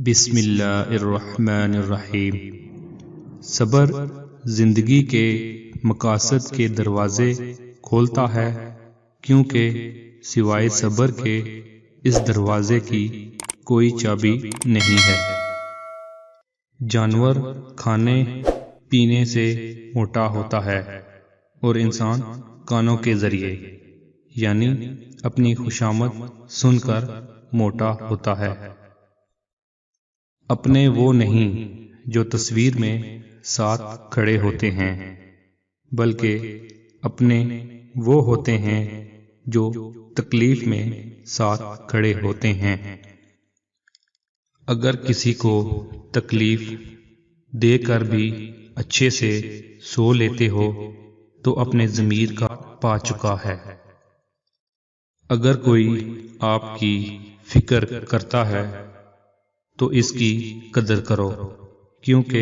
بسم اللہ الرحمن الرحیم۔ صبر زندگی کے مقاصد کے دروازے کھولتا ہے، کیونکہ سوائے صبر کے اس دروازے کی کوئی چابی نہیں ہے۔ جانور کھانے پینے سے موٹا ہوتا ہے اور انسان کانوں کے ذریعے یعنی اپنی خوشامد سن کر موٹا ہوتا ہے۔ اپنے وہ نہیں جو تصویر میں ساتھ کھڑے ہوتے ہیں، بلکہ اپنے وہ ہوتے ہیں جو تکلیف میں ساتھ کھڑے ہوتے ہیں۔ اگر کسی کو تکلیف دے کر بھی اچھے سے سو لیتے ہو تو اپنے ضمیر کا پا چکا ہے۔ اگر کوئی آپ کی فکر کرتا ہے تو اس کی قدر کرو، کیونکہ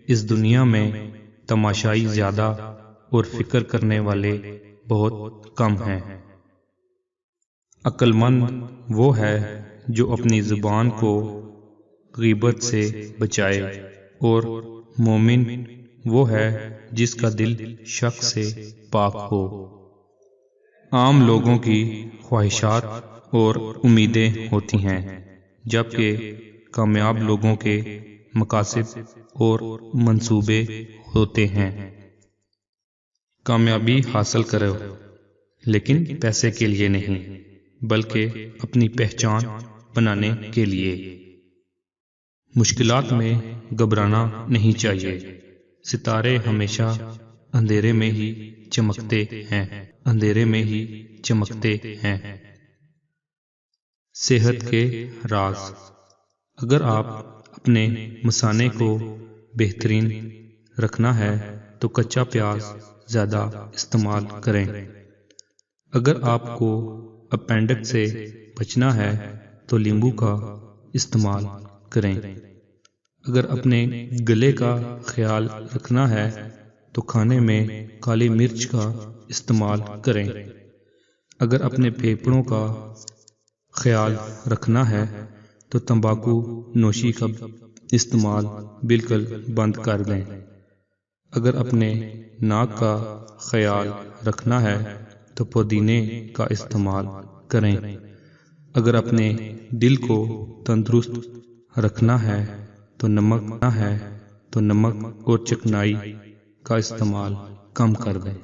اس دنیا میں تماشائی زیادہ اور فکر کرنے والے بہت کم ہیں۔ عقل مند وہ ہے جو اپنی زبان کو غیبت سے بچائے، اور مومن وہ ہے جس کا دل شک سے پاک ہو۔ عام لوگوں کی خواہشات اور امیدیں ہوتی ہیں، جبکہ کامیاب لوگوں کے مقاصد اور منصوبے ہوتے ہیں۔ کامیابی حاصل کرو، لیکن پیسے کے لیے نہیں، بلکہ اپنی پہچان بنانے کے لیے۔ مشکلات میں گھبرانا نہیں چاہیے۔ ستارے ہمیشہ اندھیرے میں ہی چمکتے ہیں، اندھیرے میں ہی چمکتے ہیں۔ صحت کے راز۔ اگر آپ اپنے مثانے کو بہترین رکھنا ہے تو کچا پیاز زیادہ استعمال کریں۔ اگر آپ کو اپینڈکس سے بچنا ہے تو لیمبو کا استعمال کریں۔ اگر اپنے گلے کا خیال رکھنا ہے تو کھانے میں کالی مرچ کا استعمال کریں۔ اگر اپنے پھیپھڑوں کا خیال رکھنا ہے تو تمباکو نوشی کا استعمال بالکل بند کر دیں۔ اگر اپنے ناک کا خیال رکھنا ہے تو پودینے کا استعمال کریں۔ اگر اپنے دل کو تندرست رکھنا ہے تو نمک اور چکنائی کا استعمال کم کر دیں۔